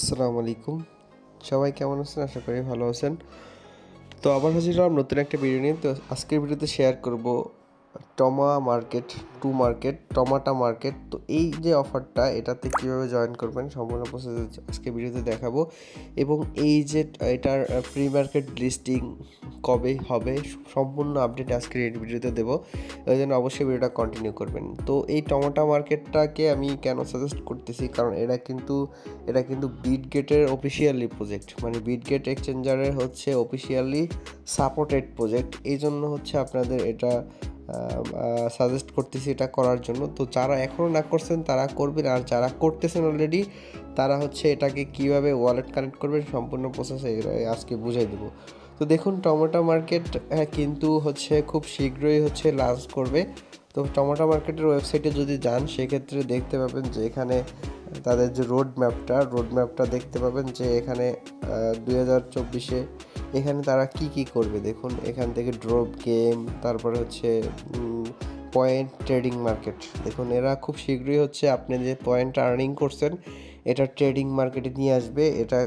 আসসালামু আলাইকুম। সবাই কেমন আছেন? আশা করি ভালো আছেন। তো আবার হাজির হলাম নতুন একটা ভিডিও নিয়ে। তো আজকের ভিডিওতে শেয়ার করব টমাটা মার্কেট। তো এই যে অফারটা এটাতে কিভাবে জয়েন করবেন সম্পূর্ণ প্রসেস আজকে ভিডিওতে দেখাবো। এবং এই যে এটার প্রি মার্কেট লিস্টিং কবে হবে সম্পূর্ণ আপডেট আজকের এই ভিডিওতে দেবো। ওই জন্য অবশ্যই ভিডিওটা কন্টিনিউ করবেন। তো এই টমাটা মার্কেটটাকে আমি কেন সাজেস্ট করতেছি, কারণ এটা কিন্তু বিটগেটের অফিসিয়ালি প্রজেক্ট, মানে বিটগেট এক্সচেঞ্জারের হচ্ছে অফিসিয়ালি সাপোর্টেড প্রজেক্ট। এই জন্য হচ্ছে আপনাদের এটা সাজেস্ট করতেছি এটা করার জন্য। তো যারা এখনও না করছেন তারা করবেন, আর যারা করতেছেন অলরেডি তারা হচ্ছে এটাকে কিভাবে ওয়ালেট কানেক্ট করবেন সম্পূর্ণ প্রসেস আজকে বুঝাই দেবো। তো দেখুন, টমেটো মার্কেট কিন্তু হচ্ছে খুব শীঘ্রই হচ্ছে লঞ্চ করবে। তো টমেটো মার্কেটের ওয়েবসাইটে যদি যান সেক্ষেত্রে দেখতে পাবেন যে এখানে তাদের যে রোড ম্যাপটা দেখতে পাবেন যে এখানে 2024-এ এখানে তারা কি করবে। দেখুন, এখান থেকে ড্রপ গেম, তারপরে হচ্ছে পয়েন্ট ট্রেডিং মার্কেট। দেখুন, এরা খুব শীঘ্রই হচ্ছে আপনি যে পয়েন্ট আর্নিং করছেন এটা ট্রেডিং মার্কেটে নিয়ে আসবে। এটা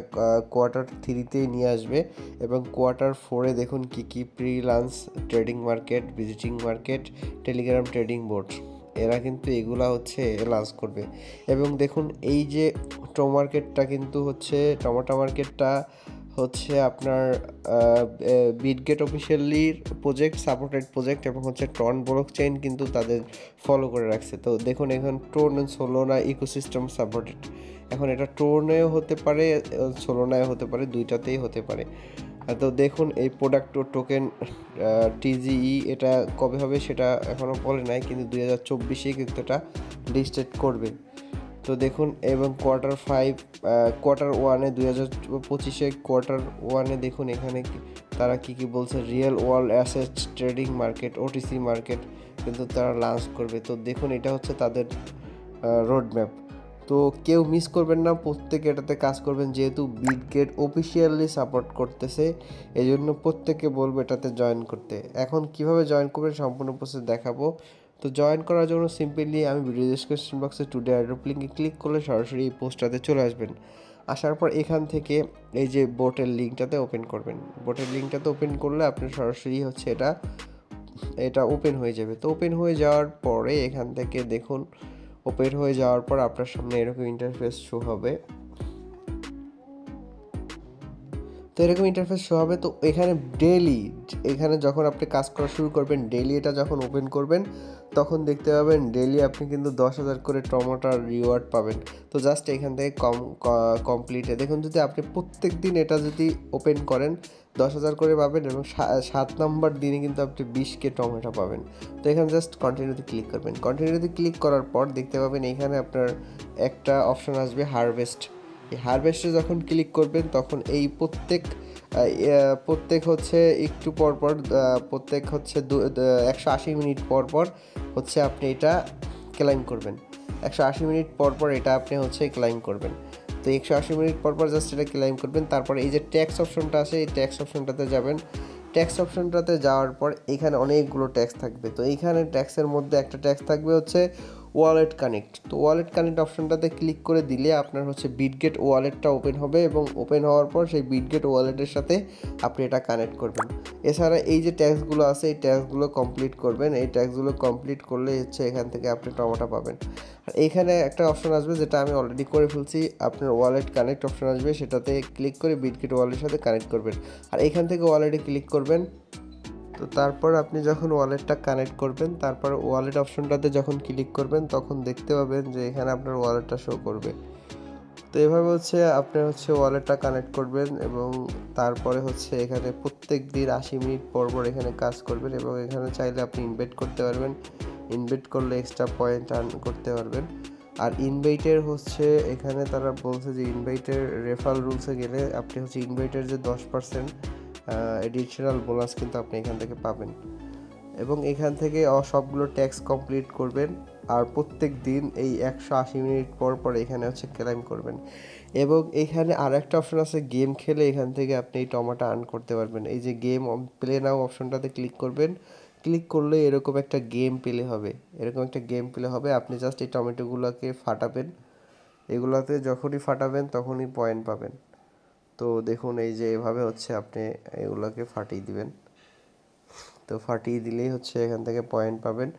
কোয়ার্টার 3-তেই নিয়ে আসবে, এবং কোয়ার্টার 4-এ দেখুন কি pre launch trading market, visiting market, Telegram trading board, এরা কিন্তু এগুলা হচ্ছে লঞ্চ করবে। এবং দেখুন, এই যে টমেটো মার্কেটটা হচ্ছে আপনার বিটগেট অফিসিয়ালির প্রজেক্ট, সাপোর্টেড প্রজেক্ট, এবং হচ্ছে ট্রন ব্লক চেইন কিন্তু তাদের ফলো করে রাখছে। তো দেখুন, এখন ট্রন অ্যান্ড সোলোনা ইকোসিস্টেম সাপোর্টেড। এখন এটা ট্রনেও হতে পারে, সোলোনায় হতে পারে, দুইটাতেই হতে পারে। তো দেখুন, এই প্রোডাক্ট টোকেন টিজিই এটা কবে হবে সেটা এখনও বলে নাই, কিন্তু 2024-এ কিন্তু এটা লিস্টেড করবে। তো দেখুন, এবং কোয়ার্টার 1-এ 2025-এ কোয়ার্টার 1-এ দেখুন এখানে তারা কি বলছে, real world asset trading market, OTC market কিন্তু তারা লঞ্চ করবে। তো দেখুন, এটা হচ্ছে তাদের রোড ম্যাপ। তো কেউ মিস করবেন না, প্রত্যেকে এটাতে কাজ করবেন, যেহেতু বিটগেট অফিসিয়ালি সাপোর্ট করতেছে এই জন্য প্রত্যেকে বলবো এটাতে জয়েন করতে। এখন কিভাবে জয়েন করবেন সম্পূর্ণ প্রসেস দেখাবো। তো জয়েন করার জন্য সিম্পলি আমি ভিডিও ডিসক্রিপশন বক্সে টুডে অ্যাড্রপ লিঙ্কে ক্লিক করলে সরাসরি এই পোস্টটাতে চলে আসবেন। আসার পর এখান থেকে এই যে বোটের লিঙ্কটাতে ওপেন করবেন। বোটের লিঙ্কটাতে ওপেন করলে আপনি সরাসরি হচ্ছে এটা ওপেন হয়ে যাবে। তো ওপেন হয়ে যাওয়ার পরে এখান থেকে দেখুন, ওপেন হয়ে যাওয়ার পর আপনার সামনে এরকম ইন্টারফেস শো হবে। তো এরকম ইন্টারফেস শো হবে। তো এখানে যখন আপনি কাজ করা শুরু করবেন, ডেইলি এটা যখন ওপেন করবেন তখন দেখতে পাবেন ডেইলি আপনি কিন্তু 10,000 করে টমেটোর রিওয়ার্ড পাবেন। তো জাস্ট এখান থেকে কমপ্লিটে দেখুন, যদি আপনি প্রত্যেক দিন এটা যদি ওপেন করেন 10,000 করে পাবেন, এবং 7 নম্বর দিনে কিন্তু আপনি 20K টমেটো পাবেন। তো এখানে জাস্ট কন্টিনিউতে ক্লিক করবেন। কন্টিনিউতে ক্লিক করার পর দেখতে পাবেন এখানে আপনার একটা অপশন আসবে হারভেস্ট। এই হারভেস্টে যখন ক্লিক করবেন তখন এই প্রত্যেক হচ্ছে একটু পরপর, প্রত্যেক হচ্ছে 180 মিনিট পর হচ্ছে আপনি এটা ক্লাইম করবেন। 180 মিনিট পর এটা আপনি হচ্ছে ক্লাইম করবেন। তো 180 মিনিট পর জাস্ট এটা ক্লাইম করবেন। তারপরে এই যে ট্যাক্স অপশনটা আছে, এই ট্যাক্স অপশনটাতে যাবেন। ট্যাক্স অপশনটাতে যাওয়ার পর এখানে অনেকগুলো ট্যাক্স থাকবে। তো এইখানে ট্যাক্সের মধ্যে একটা ট্যাক্স থাকবে হচ্ছে ওয়ালেট কানেক্ট। তো ওয়ালেট কানেক্ট অপশনটাতে ক্লিক করে দিলে আপনার হচ্ছে বিটগেট ওয়ালেটটা ওপেন হবে, এবং ওপেন হওয়ার পর সেই বিটগেট ওয়ালেটের সাথে আপনি এটা কানেক্ট করবেন। এছাড়া এই যে ট্যাক্সগুলো আছে এই ট্যাক্সগুলো কমপ্লিট করবেন। এই ট্যাক্সগুলো কমপ্লিট করলে হচ্ছে এখান থেকে আপনি টমেটো পাবেন। আর এইখানে একটা অপশন আসবে যেটা আমি অলরেডি করে ফেলছি, আপনার ওয়ালেট কানেক্ট অপশন আসবে, সেটাতে ক্লিক করে বিটগেট ওয়ালেটের সাথে কানেক্ট করবেন। আর এখান থেকে ওয়ালেটে ক্লিক করবেন। তো তারপর আপনি যখন ওয়ালেটটা কানেক্ট করবেন, তারপর ওয়ালেট অপশনটাতে যখন ক্লিক করবেন তখন দেখতে পাবেন যে এখানে আপনার ওয়ালেটটা শো করবে। তো এভাবে হচ্ছে আপনি হচ্ছে ওয়ালেটটা কানেক্ট করবেন, এবং তারপরে হচ্ছে এখানে প্রত্যেক দিন 80 মিনিট পর এখানে কাজ করবেন, এবং এখানে চাইলে আপনি ইনভাইট করতে পারবেন। ইনভাইট করলে এক্সট্রা পয়েন্ট আর্ন করতে পারবেন। আর ইনভাইটের হচ্ছে এখানে তারা বলছে যে ইনভাইটের রেফারেল রুলসে গেলে আপনি হচ্ছে ইনভাইটের যে 10% এডিশনাল বোনাস কিন্তু আপনি এখান থেকে পাবেন। এবং এখান থেকে সবগুলো ট্যাক্স কমপ্লিট করবেন, আর প্রত্যেক দিন এই 180 মিনিট পর এখানে হচ্ছে ক্লাইম করবেন। এবং এখানে আর একটা অপশন আছে, গেম খেলে এখান থেকে আপনি এই টমেটো আর্ন করতে পারবেন। এই যে গেম প্লে নাও অপশনটাতে ক্লিক করবেন। ক্লিক করলে এরকম একটা গেম প্লে হবে, আপনি জাস্ট এই টমেটোগুলোকে ফাটাবেন। এগুলাতে যখনই ফাটাবেন তখনই পয়েন্ট পাবেন। তো দেখুন এই যে এভাবে হচ্ছে আপনি এগুলোকে ফাটিয়ে দিবেন। তো ফাটিয়ে দিলেই হচ্ছে এখান থেকে পয়েন্ট পাবেন।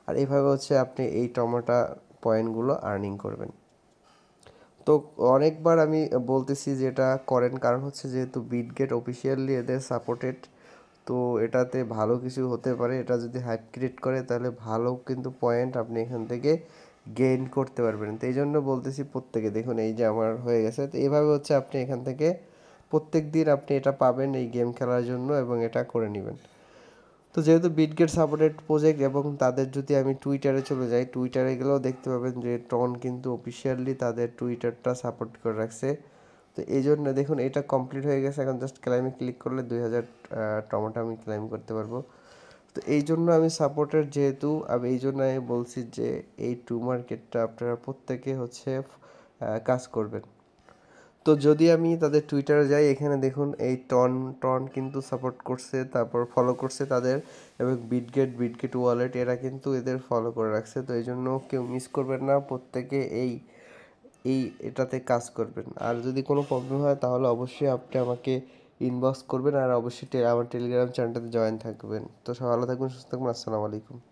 আর এইভাবে হচ্ছে আপনি এই টমেটো পয়েন্টগুলো আর্নিং করবেন। তো অনেকবার আমি বলতেছি যে এটা করেন, কারণ হচ্ছে যেহেতু বিটগেট অফিসিয়ালি এদের সাপোর্টেড, তো এটাতে ভালো কিছু হতে পারে। এটা যদি হাইপ ক্রিয়েট করে তাহলে ভালো কিন্তু পয়েন্ট আপনি এখান থেকে গেইন করতে পারবেন। তো এই জন্য বলতেছি প্রত্যেকে, দেখুন এই যে আমার হয়ে গেছে। তো এইভাবে হচ্ছে আপনি এখান থেকে প্রত্যেক দিন আপনি এটা পাবেন এই গেম খেলার জন্য, এবং এটা করে নেবেন। তো যেহেতু বিটগেট সাপোর্টেড প্রজেক্ট, এবং তাদের যদি আমি টুইটারে চলে যাই, টুইটারে গেলেও দেখতে পাবেন যে টন কিন্তু অফিসিয়ালি তাদের টুইটারটা সাপোর্ট করে রাখছে। তো এই জন্য দেখুন এটা কমপ্লিট হয়ে গেছে। এখন জাস্ট ক্লাইমে ক্লিক করলে 2000 টমেটো আমি ক্লাইম করতে পারবো। তো এই জন্য আমি সাপোর্টের, যেহেতু আমি এই জন্য আমি বলছি যে এই টু মার্কেটটা আপনারা প্রত্যেকে হচ্ছে কাজ করবেন। তো যদি আমি তাদের টুইটারে যাই, এখানে দেখুন এই টন টন কিন্তু সাপোর্ট করছে, তারপর ফলো করছে তাদের, এবং বিটগেট ওয়ালেট এরা কিন্তু এদের ফলো করে রাখছে। তো এই জন্য কেউ মিস করবেন না, প্রত্যেকে এই এই এটাতে কাজ করবেন। আর যদি কোনো প্রবলেম হয় তাহলে অবশ্যই আপনি আমাকে ইনবক্স করবেন, আর অবশ্যই আমার টেলিগ্রাম চ্যানেলটাতে জয়েন থাকবেন। তো সবাই ভালো থাকবেন, সুস্থ থাকবেন, আসসালামু আলাইকুম।